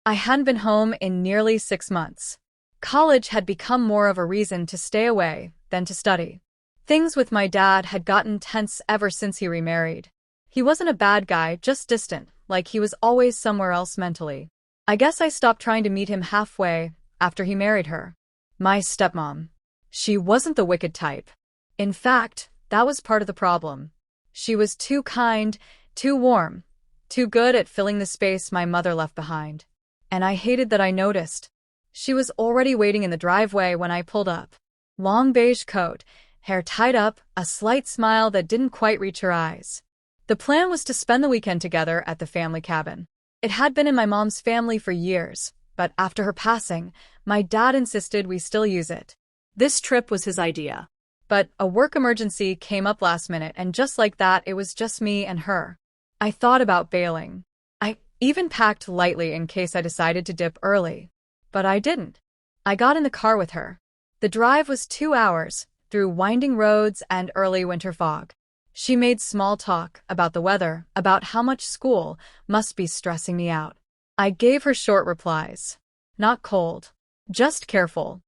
I hadn't been home in nearly 6 months. College had become more of a reason to stay away than to study. Things with my dad had gotten tense ever since he remarried. He wasn't a bad guy, just distant, like he was always somewhere else mentally. I guess I stopped trying to meet him halfway after he married her. My stepmom. She wasn't the wicked type. In fact, that was part of the problem. She was too kind, too warm, too good at filling the space my mother left behind. And I hated that I noticed. She was already waiting in the driveway when I pulled up. Long beige coat, hair tied up, a slight smile that didn't quite reach her eyes. The plan was to spend the weekend together at the family cabin. It had been in my mom's family for years, but after her passing, my dad insisted we still use it. This trip was his idea. But a work emergency came up last minute, and just like that, it was just me and her. I thought about bailing. I even packed lightly in case I decided to dip early. But I didn't. I got in the car with her. The drive was 2 hours, through winding roads and early winter fog. She made small talk about the weather, about how much school must be stressing me out. I gave her short replies. Not cold, just careful.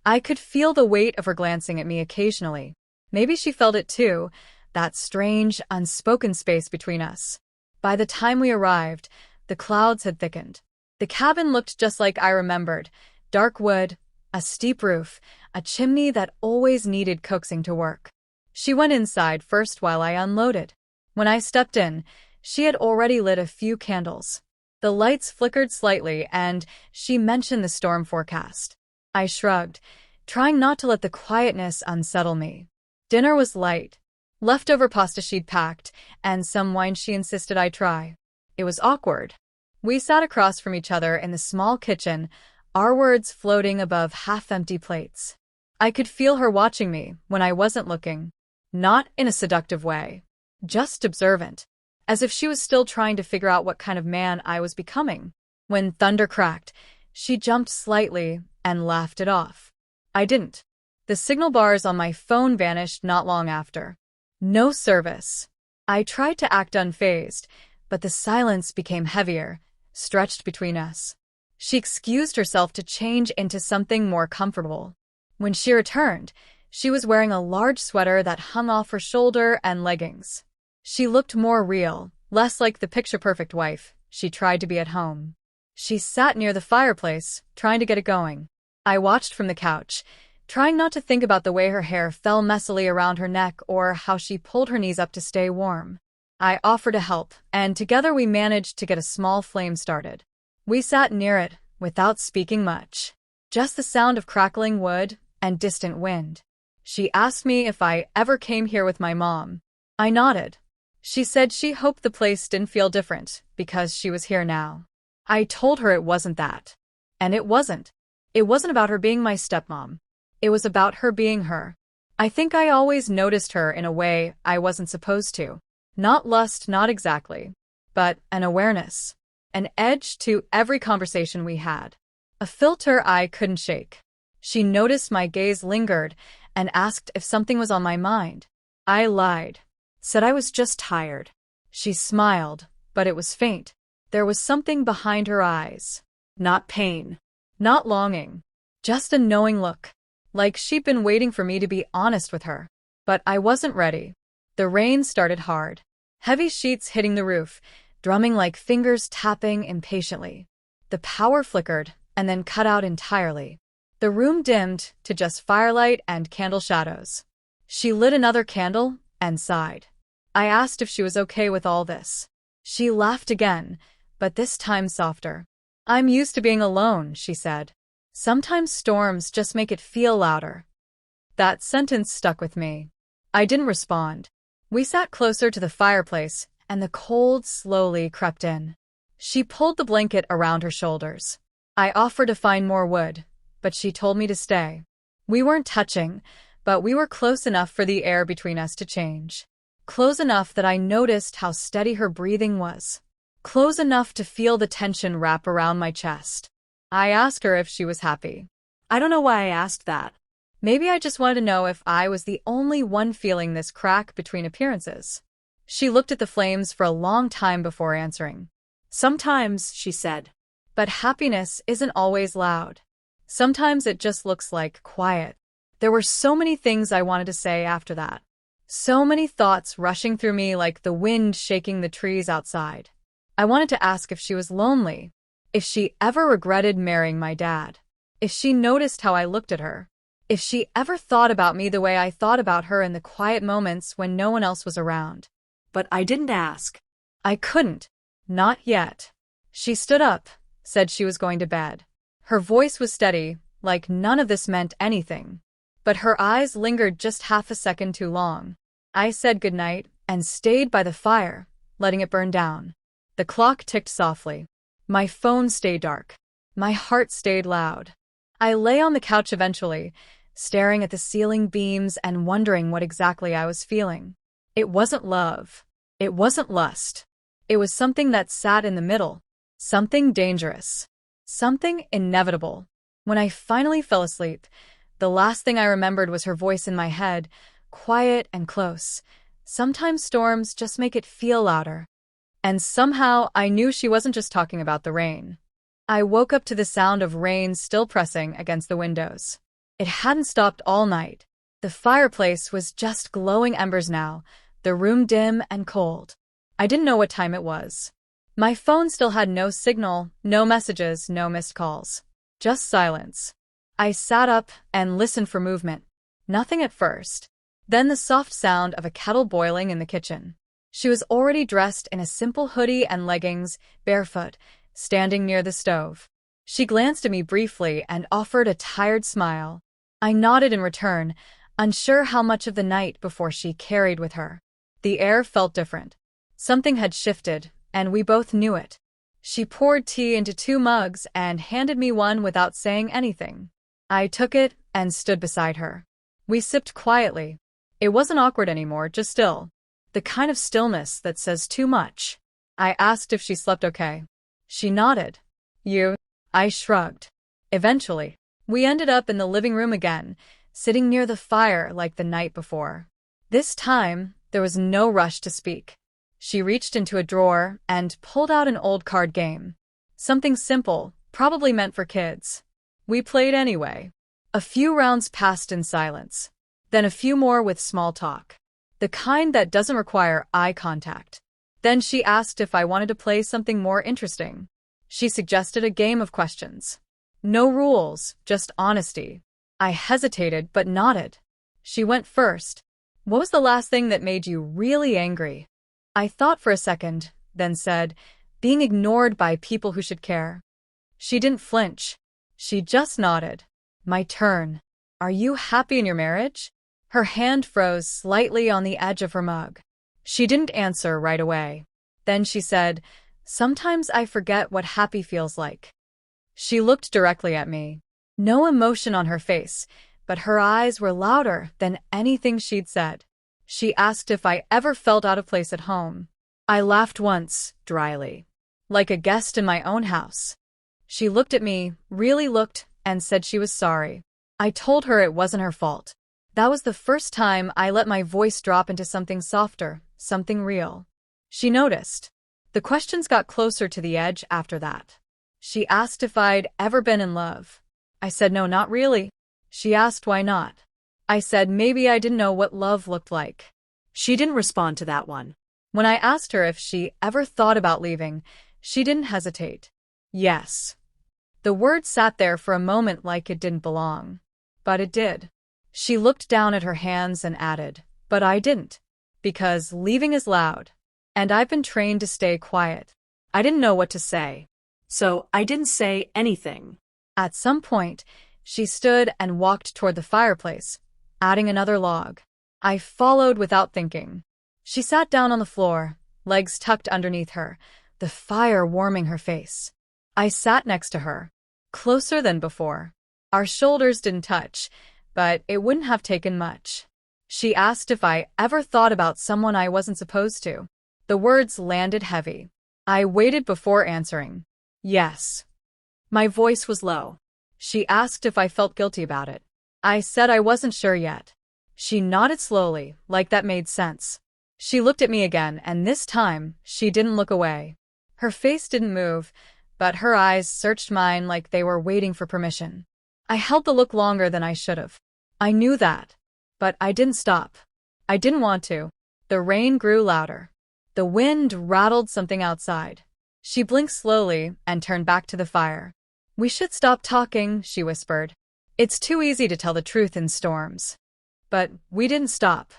I could feel the weight of her glancing at me occasionally. Maybe she felt it too, that strange, unspoken space between us. By the time we arrived, the clouds had thickened. The cabin looked just like I remembered. Dark wood, a steep roof, a chimney that always needed coaxing to work. She went inside first while I unloaded. When I stepped in, she had already lit a few candles. The lights flickered slightly, and she mentioned the storm forecast. I shrugged, trying not to let the quietness unsettle me. Dinner was light. Leftover pasta she'd packed, and some wine she insisted I try. It was awkward. We sat across from each other in the small kitchen, our words floating above half-empty plates. I could feel her watching me when I wasn't looking. Not in a seductive way. Just observant. As if she was still trying to figure out what kind of man I was becoming. When thunder cracked, she jumped slightly and laughed it off. I didn't. The signal bars on my phone vanished not long after. No service. I tried to act unfazed, but the silence became heavier, stretched between us. She excused herself to change into something more comfortable. When she returned, she was wearing a large sweater that hung off her shoulder and leggings. She looked more real, less like the picture-perfect wife she tried to be at home. She sat near the fireplace, trying to get it going. I watched from the couch, trying not to think about the way her hair fell messily around her neck or how she pulled her knees up to stay warm. I offered to help, and together we managed to get a small flame started. We sat near it, without speaking much. Just the sound of crackling wood and distant wind. She asked me if I ever came here with my mom. I nodded. She said she hoped the place didn't feel different because she was here now. I told her it wasn't that. And it wasn't. It wasn't about her being my stepmom. It was about her being her. I think I always noticed her in a way I wasn't supposed to. Not lust, not exactly, but an awareness. An edge to every conversation we had. A filter I couldn't shake. She noticed my gaze lingered and asked if something was on my mind. I lied. Said I was just tired. She smiled, but it was faint. There was something behind her eyes. Not pain. Not longing. Just a knowing look. Like she'd been waiting for me to be honest with her. But I wasn't ready. The rain started hard. Heavy sheets hitting the roof, drumming like fingers tapping impatiently. The power flickered and then cut out entirely. The room dimmed to just firelight and candle shadows. She lit another candle and sighed. I asked if she was okay with all this. She laughed again, but this time softer. I'm used to being alone, she said. Sometimes storms just make it feel louder. That sentence stuck with me. I didn't respond. We sat closer to the fireplace, and the cold slowly crept in. She pulled the blanket around her shoulders. I offered to find more wood, but she told me to stay. We weren't touching, but we were close enough for the air between us to change. Close enough that I noticed how steady her breathing was. Close enough to feel the tension wrap around my chest. I asked her if she was happy. I don't know why I asked that. Maybe I just wanted to know if I was the only one feeling this crack between appearances. She looked at the flames for a long time before answering. Sometimes, she said. But happiness isn't always loud. Sometimes it just looks like quiet. There were so many things I wanted to say after that. So many thoughts rushing through me like the wind shaking the trees outside. I wanted to ask if she was lonely, if she ever regretted marrying my dad, if she noticed how I looked at her, if she ever thought about me the way I thought about her in the quiet moments when no one else was around. But I didn't ask. I couldn't. Not yet. She stood up, said she was going to bed. Her voice was steady, like none of this meant anything. But her eyes lingered just half a second too long. I said goodnight and stayed by the fire, letting it burn down. The clock ticked softly. My phone stayed dark. My heart stayed loud. I lay on the couch eventually, staring at the ceiling beams and wondering what exactly I was feeling. It wasn't love. It wasn't lust. It was something that sat in the middle. Something dangerous. Something inevitable. When I finally fell asleep, the last thing I remembered was her voice in my head, quiet and close. Sometimes storms just make it feel louder. And somehow I knew she wasn't just talking about the rain. I woke up to the sound of rain still pressing against the windows. It hadn't stopped all night. The fireplace was just glowing embers now, the room dim and cold. I didn't know what time it was. My phone still had no signal, no messages, no missed calls. Just silence. I sat up and listened for movement. Nothing at first. Then the soft sound of a kettle boiling in the kitchen. She was already dressed in a simple hoodie and leggings, barefoot, standing near the stove. She glanced at me briefly and offered a tired smile. I nodded in return, unsure how much of the night before she carried with her. The air felt different. Something had shifted, and we both knew it. She poured tea into 2 mugs and handed me one without saying anything. I took it and stood beside her. We sipped quietly. It wasn't awkward anymore, just still. The kind of stillness that says too much. I asked if she slept okay. She nodded. You? I shrugged. Eventually, we ended up in the living room again, sitting near the fire like the night before. This time, there was no rush to speak. She reached into a drawer and pulled out an old card game. Something simple, probably meant for kids. We played anyway. A few rounds passed in silence. Then a few more with small talk. The kind that doesn't require eye contact. Then she asked if I wanted to play something more interesting. She suggested a game of questions. No rules, just honesty. I hesitated but nodded. She went first. What was the last thing that made you really angry? I thought for a second, then said, being ignored by people who should care. She didn't flinch. She just nodded. My turn. Are you happy in your marriage? Her hand froze slightly on the edge of her mug. She didn't answer right away. Then she said, sometimes I forget what happy feels like. She looked directly at me. No emotion on her face, but her eyes were louder than anything she'd said. She asked if I ever felt out of place at home. I laughed once, dryly. Like a guest in my own house. She looked at me, really looked, and said she was sorry. I told her it wasn't her fault. That was the first time I let my voice drop into something softer, something real. She noticed. The questions got closer to the edge after that. She asked if I'd ever been in love. I said no, not really. She asked why not. I said maybe I didn't know what love looked like. She didn't respond to that one. When I asked her if she ever thought about leaving, she didn't hesitate. Yes. The word sat there for a moment like it didn't belong. But it did. She looked down at her hands and added, but I didn't. Because leaving is loud. And I've been trained to stay quiet. I didn't know what to say. So I didn't say anything. At some point, she stood and walked toward the fireplace, adding another log. I followed without thinking. She sat down on the floor, legs tucked underneath her, the fire warming her face. I sat next to her, closer than before. Our shoulders didn't touch, but it wouldn't have taken much. She asked if I ever thought about someone I wasn't supposed to. The words landed heavy. I waited before answering. Yes. My voice was low. She asked if I felt guilty about it. I said I wasn't sure yet. She nodded slowly, like that made sense. She looked at me again, and this time, she didn't look away. Her face didn't move, but her eyes searched mine like they were waiting for permission. I held the look longer than I should have. I knew that, but I didn't stop. I didn't want to. The rain grew louder. The wind rattled something outside. She blinked slowly and turned back to the fire. "We should stop talking," she whispered. "It's too easy to tell the truth in storms." But we didn't stop.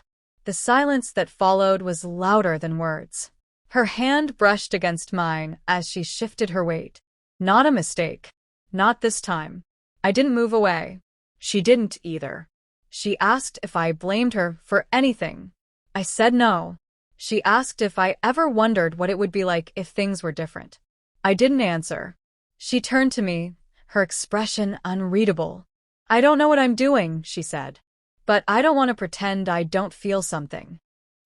The silence that followed was louder than words. Her hand brushed against mine as she shifted her weight. Not a mistake. Not this time. I didn't move away. She didn't either. She asked if I blamed her for anything. I said no. She asked if I ever wondered what it would be like if things were different. I didn't answer. She turned to me, her expression unreadable. "I don't know what I'm doing," she said. "But I don't want to pretend I don't feel something."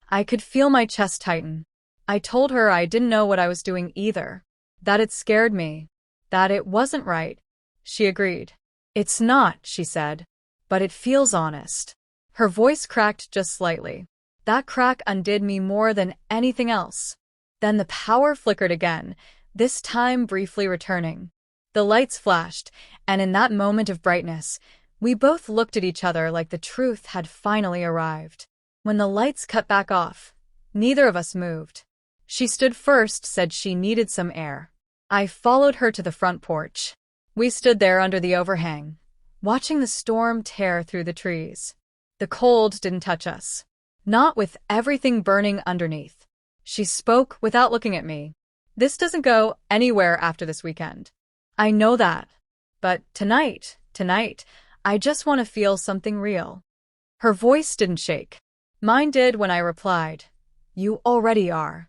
I could feel my chest tighten. I told her I didn't know what I was doing either. That it scared me. That it wasn't right. She agreed. "It's not," she said. "But it feels honest." Her voice cracked just slightly. That crack undid me more than anything else. Then the power flickered again, this time briefly returning. The lights flashed, and in that moment of brightness, we both looked at each other like the truth had finally arrived. When the lights cut back off, neither of us moved. She stood first, said she needed some air. I followed her to the front porch. We stood there under the overhang, watching the storm tear through the trees. The cold didn't touch us. Not with everything burning underneath. She spoke without looking at me. "This doesn't go anywhere after this weekend. I know that. But tonight, I just want to feel something real." Her voice didn't shake. Mine did when I replied, "You already are."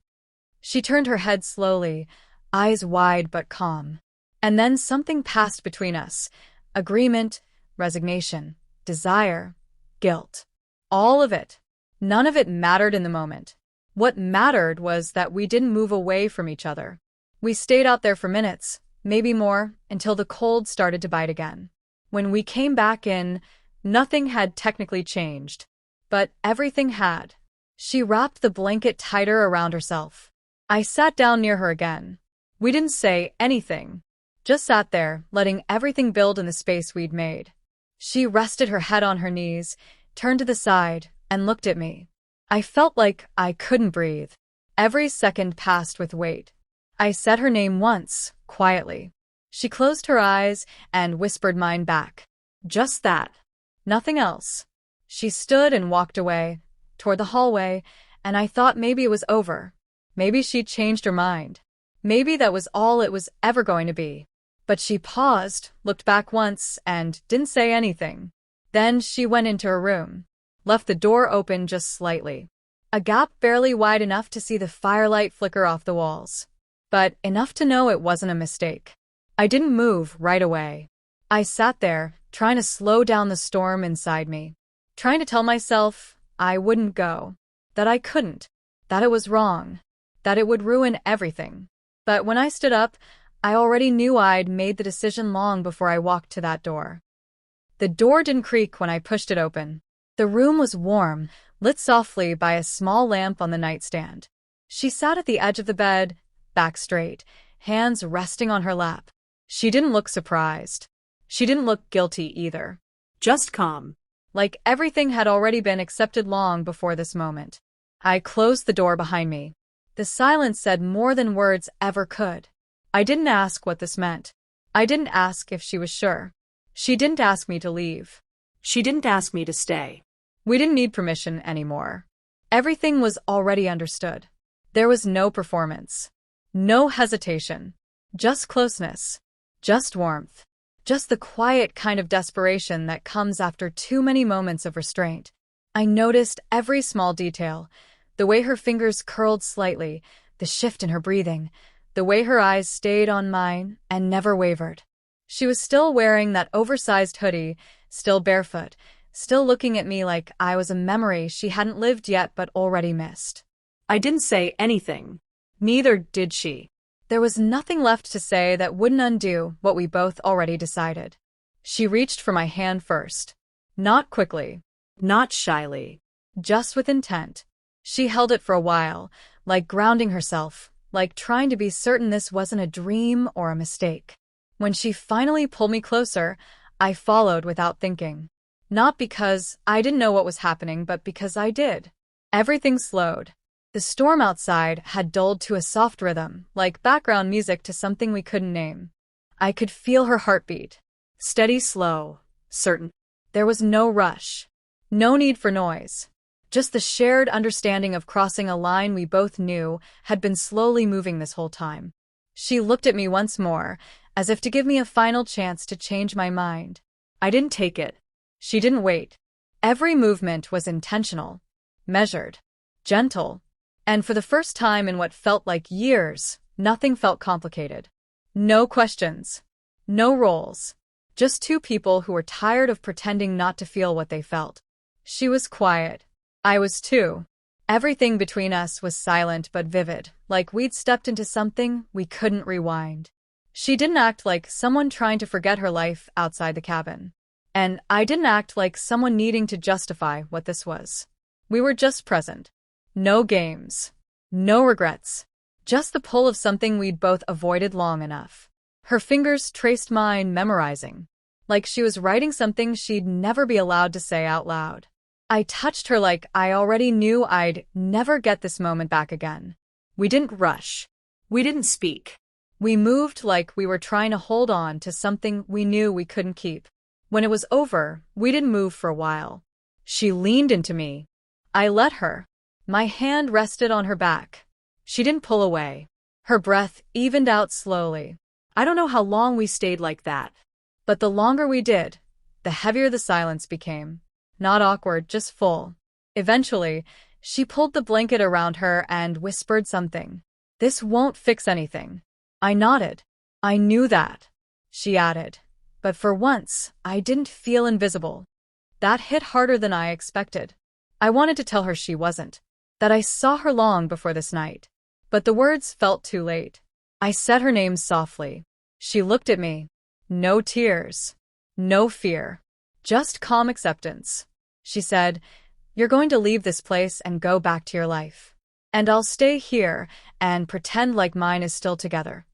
She turned her head slowly, eyes wide but calm. And then something passed between us. Agreement, resignation, desire, guilt. All of it. None of it mattered in the moment. What mattered was that we didn't move away from each other. We stayed out there for minutes, maybe more, until the cold started to bite again. When we came back in, nothing had technically changed. But everything had. She wrapped the blanket tighter around herself. I sat down near her again. We didn't say anything. Just sat there, letting everything build in the space we'd made. She rested her head on her knees, turned to the side, and looked at me. I felt like I couldn't breathe. Every second passed with weight. I said her name once, quietly. She closed her eyes and whispered mine back. Just that. Nothing else. She stood and walked away, toward the hallway, and I thought maybe it was over. Maybe she'd changed her mind. Maybe that was all it was ever going to be. But she paused, looked back once, and didn't say anything. Then she went into her room. Left the door open just slightly. A gap barely wide enough to see the firelight flicker off the walls. But enough to know it wasn't a mistake. I didn't move right away. I sat there, trying to slow down the storm inside me. Trying to tell myself I wouldn't go. That I couldn't. That it was wrong. That it would ruin everything. But when I stood up, I already knew I'd made the decision long before I walked to that door. The door didn't creak when I pushed it open. The room was warm, lit softly by a small lamp on the nightstand. She sat at the edge of the bed, back straight, hands resting on her lap. She didn't look surprised. She didn't look guilty either. Just calm. Like everything had already been accepted long before this moment. I closed the door behind me. The silence said more than words ever could. I didn't ask what this meant. I didn't ask if she was sure. She didn't ask me to leave. She didn't ask me to stay. We didn't need permission anymore. Everything was already understood. There was no performance. No hesitation. Just closeness. Just warmth. Just the quiet kind of desperation that comes after too many moments of restraint. I noticed every small detail. The way her fingers curled slightly, the shift in her breathing, the way her eyes stayed on mine and never wavered. She was still wearing that oversized hoodie, still barefoot, still looking at me like I was a memory she hadn't lived yet but already missed. I didn't say anything. Neither did she. There was nothing left to say that wouldn't undo what we both already decided. She reached for my hand first. Not quickly. Not shyly. Just with intent. She held it for a while, like grounding herself, like trying to be certain this wasn't a dream or a mistake. When she finally pulled me closer, I followed without thinking. Not because I didn't know what was happening, but because I did. Everything slowed. The storm outside had dulled to a soft rhythm, like background music to something we couldn't name. I could feel her heartbeat. Steady, slow, certain. There was no rush. No need for noise. Just the shared understanding of crossing a line we both knew had been slowly moving this whole time. She looked at me once more, as if to give me a final chance to change my mind. I didn't take it. She didn't wait. Every movement was intentional, measured, gentle, and for the first time in what felt like years, nothing felt complicated. No questions. No roles. Just two people who were tired of pretending not to feel what they felt. She was quiet. I was too. Everything between us was silent but vivid, like we'd stepped into something we couldn't rewind. She didn't act like someone trying to forget her life outside the cabin. And I didn't act like someone needing to justify what this was. We were just present. No games. No regrets. Just the pull of something we'd both avoided long enough. Her fingers traced mine, memorizing. Like she was writing something she'd never be allowed to say out loud. I touched her like I already knew I'd never get this moment back again. We didn't rush. We didn't speak. We moved like we were trying to hold on to something we knew we couldn't keep. When it was over, we didn't move for a while. She leaned into me. I let her. My hand rested on her back. She didn't pull away. Her breath evened out slowly. I don't know how long we stayed like that. But the longer we did, the heavier the silence became. Not awkward, just full. Eventually, she pulled the blanket around her and whispered something. "This won't fix anything." I nodded. "I knew that," she added. But for once, I didn't feel invisible. That hit harder than I expected. I wanted to tell her she wasn't. That I saw her long before this night. But the words felt too late. I said her name softly. She looked at me. No tears. No fear. Just calm acceptance. She said, "You're going to leave this place and go back to your life. And I'll stay here and pretend like mine is still together."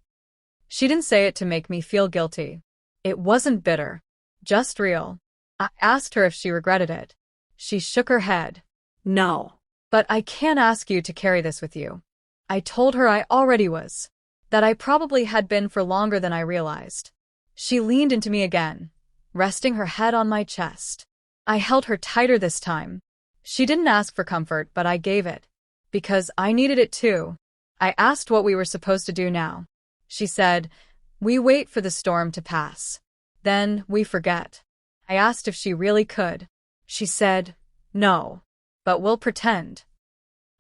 She didn't say it to make me feel guilty. It wasn't bitter. Just real. I asked her if she regretted it. She shook her head. "No. But I can't ask you to carry this with you." I told her I already was. That I probably had been for longer than I realized. She leaned into me again, resting her head on my chest. I held her tighter this time. She didn't ask for comfort, but I gave it. Because I needed it too. I asked what we were supposed to do now. She said, "We wait for the storm to pass. Then we forget." I asked if she really could. She said, "No. But we'll pretend."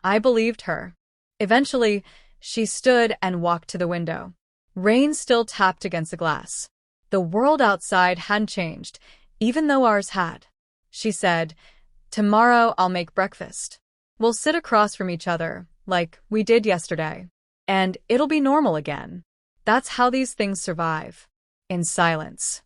I believed her. Eventually, she stood and walked to the window. Rain still tapped against the glass. The world outside hadn't changed, even though ours had. She said, "Tomorrow I'll make breakfast. We'll sit across from each other, like we did yesterday. And it'll be normal again." That's how these things survive. In silence.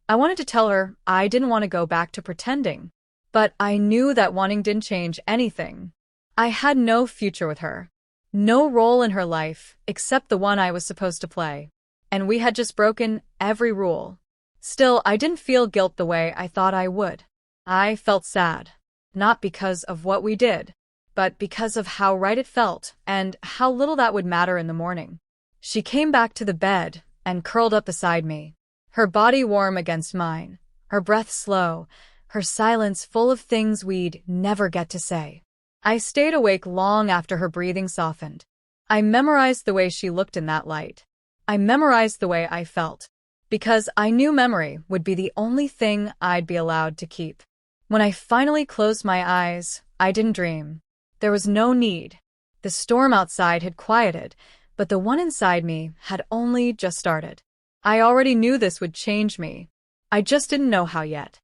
I wanted to tell her I didn't want to go back to pretending. But I knew that wanting didn't change anything. I had no future with her. No role in her life, except the one I was supposed to play. And we had just broken every rule. Still, I didn't feel guilt the way I thought I would. I felt sad. Not because of what we did, but because of how right it felt and how little that would matter in the morning. She came back to the bed and curled up beside me. Her body warm against mine. Her breath slow. Her silence full of things we'd never get to say. I stayed awake long after her breathing softened. I memorized the way she looked in that light. I memorized the way I felt. Because I knew memory would be the only thing I'd be allowed to keep. When I finally closed my eyes, I didn't dream. There was no need. The storm outside had quieted, but the one inside me had only just started. I already knew this would change me. I just didn't know how yet.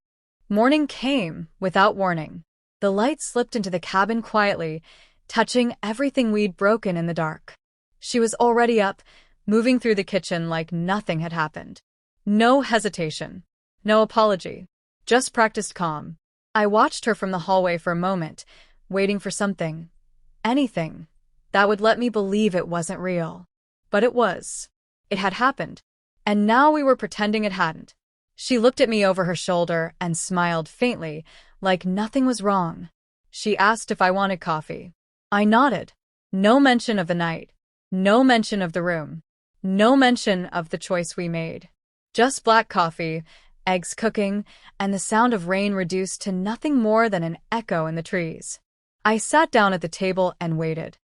Morning came, without warning. The light slipped into the cabin quietly, touching everything we'd broken in the dark. She was already up, moving through the kitchen like nothing had happened. No hesitation. No apology. Just practiced calm. I watched her from the hallway for a moment, waiting for something. Anything. that would let me believe it wasn't real. But it was. It had happened. And now we were pretending it hadn't. She looked at me over her shoulder and smiled faintly, like nothing was wrong. She asked if I wanted coffee. I nodded. No mention of the night. No mention of the room. No mention of the choice we made. Just black coffee, eggs cooking, and the sound of rain reduced to nothing more than an echo in the trees. I sat down at the table and waited.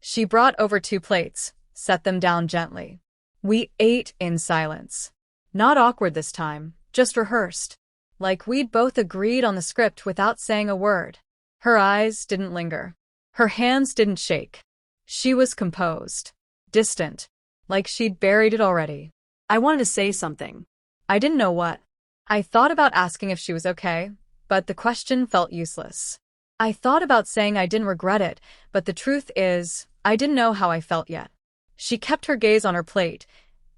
She brought over 2 plates, set them down gently. We ate in silence. Not awkward this time, just rehearsed. Like we'd both agreed on the script without saying a word. Her eyes didn't linger. Her hands didn't shake. She was composed. Distant. Like she'd buried it already. I wanted to say something. I didn't know what. I thought about asking if she was okay, but the question felt useless. I thought about saying I didn't regret it, but the truth is, I didn't know how I felt yet. She kept her gaze on her plate,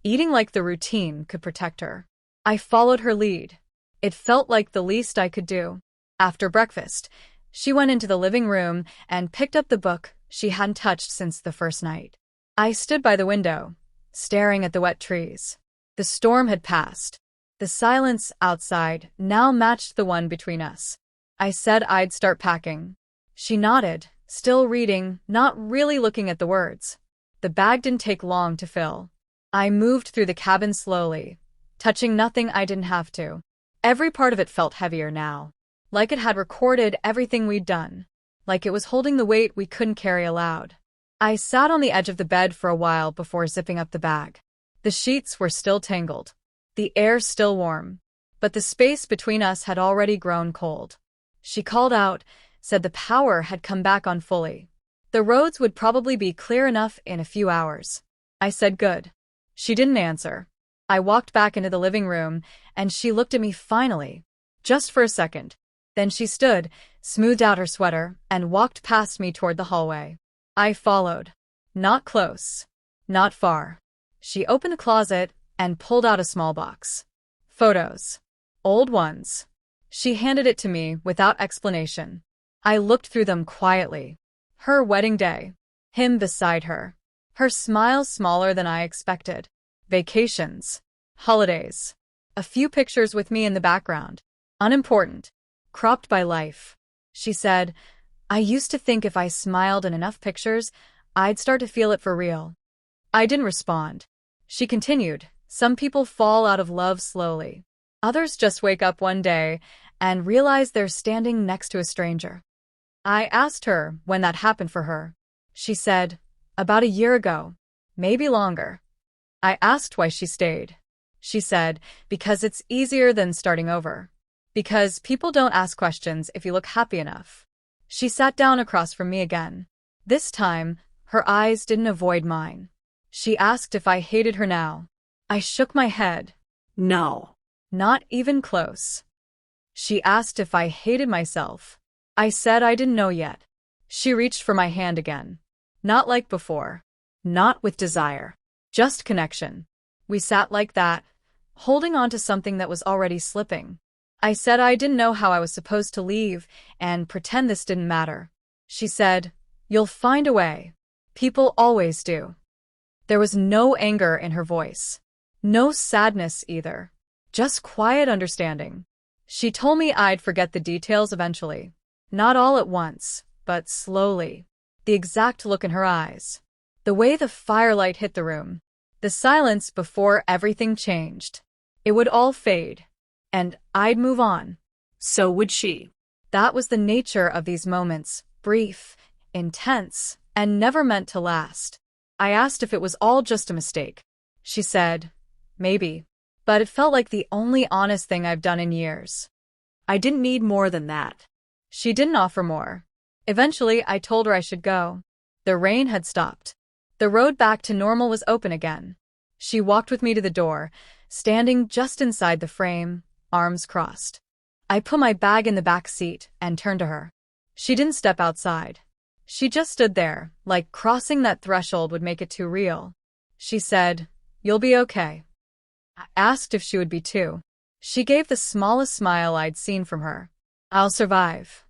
eating like the routine could protect her. I followed her lead. It felt like the least I could do. After breakfast, she went into the living room and picked up the book she hadn't touched since the first night. I stood by the window, staring at the wet trees. The storm had passed. The silence outside now matched the one between us. I said I'd start packing. She nodded, still reading, not really looking at the words. The bag didn't take long to fill. I moved through the cabin slowly, touching nothing I didn't have to. Every part of it felt heavier now. Like it had recorded everything we'd done. Like it was holding the weight we couldn't carry aloud. I sat on the edge of the bed for a while before zipping up the bag. The sheets were still tangled. The air still warm. But the space between us had already grown cold. She called out, said the power had come back on fully. The roads would probably be clear enough in a few hours. I said good. She didn't answer. I walked back into the living room, and she looked at me finally. Just for a second. Then she stood, smoothed out her sweater, and walked past me toward the hallway. I followed. Not close. Not far. She opened a closet and pulled out a small box. Photos. Old ones. She handed it to me without explanation. I looked through them quietly. Her wedding day. Him beside her. Her smile smaller than I expected. Vacations. Holidays. A few pictures with me in the background. Unimportant. Cropped by life. She said, I used to think if I smiled in enough pictures, I'd start to feel it for real. I didn't respond. She continued, some people fall out of love slowly. Others just wake up one day and realize they're standing next to a stranger. I asked her when that happened for her. She said, about a year ago, maybe longer. I asked why she stayed. She said, because it's easier than starting over. Because people don't ask questions if you look happy enough. She sat down across from me again. This time, her eyes didn't avoid mine. She asked if I hated her now. I shook my head. No. Not even close. She asked if I hated myself. I said I didn't know yet. She reached for my hand again. Not like before. Not with desire. Just connection. We sat like that, holding on to something that was already slipping. I said I didn't know how I was supposed to leave and pretend this didn't matter. She said, you'll find a way. People always do. There was no anger in her voice. No sadness either. Just quiet understanding. She told me I'd forget the details eventually. Not all at once, but slowly. The exact look in her eyes. The way the firelight hit the room. The silence before everything changed. It would all fade. And I'd move on. So would she. That was the nature of these moments, brief, intense, and never meant to last. I asked if it was all just a mistake. She said, maybe. But it felt like the only honest thing I've done in years. I didn't need more than that. She didn't offer more. Eventually, I told her I should go. The rain had stopped. The road back to normal was open again. She walked with me to the door, standing just inside the frame, arms crossed. I put my bag in the back seat and turned to her. She didn't step outside. She just stood there, like crossing that threshold would make it too real. She said, you'll be okay. I asked if she would be too. She gave the smallest smile I'd seen from her. I'll survive.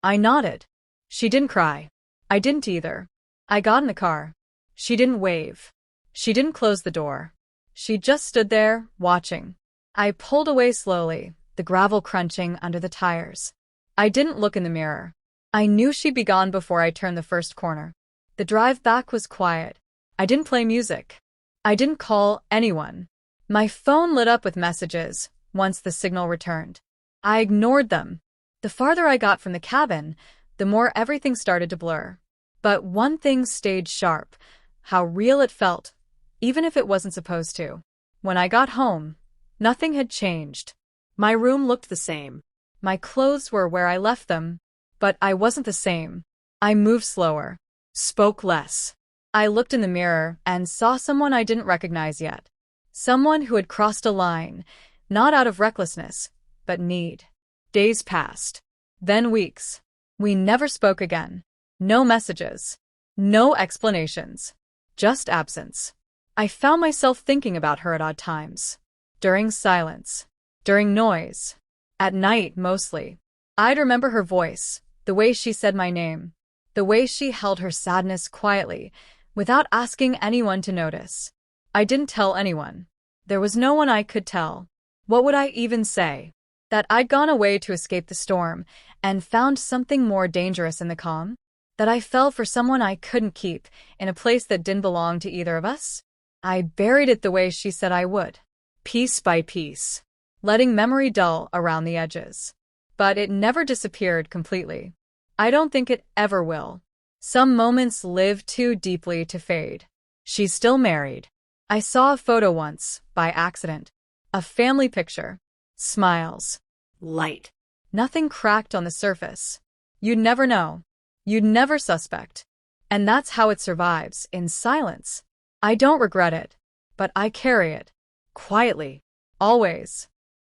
I nodded. She didn't cry. I didn't either. I got in the car. She didn't wave. She didn't close the door. She just stood there, watching. I pulled away slowly, the gravel crunching under the tires. I didn't look in the mirror. I knew she'd be gone before I turned the first corner. The drive back was quiet. I didn't play music. I didn't call anyone. My phone lit up with messages once the signal returned. I ignored them. The farther I got from the cabin, the more everything started to blur. But one thing stayed sharp: how real it felt, even if it wasn't supposed to. When I got home, nothing had changed. My room looked the same. My clothes were where I left them, but I wasn't the same. I moved slower, spoke less. I looked in the mirror and saw someone I didn't recognize yet. Someone who had crossed a line, not out of recklessness, but need. Days passed. Then weeks. We never spoke again. No messages. No explanations. Just absence. I found myself thinking about her at odd times. During silence. During noise. At night, mostly. I'd remember her voice, the way she said my name, the way she held her sadness quietly, without asking anyone to notice. I didn't tell anyone. There was no one I could tell. What would I even say? That I'd gone away to escape the storm and found something more dangerous in the calm? That I fell for someone I couldn't keep, in a place that didn't belong to either of us? I buried it the way she said I would. Piece by piece. Letting memory dull around the edges. But it never disappeared completely. I don't think it ever will. Some moments live too deeply to fade. She's still married. I saw a photo once, by accident. A family picture. Smiles. Light. Nothing cracked on the surface. You'd never know. You'd never suspect. And that's how it survives, in silence. I don't regret it. But I carry it. Quietly. Always.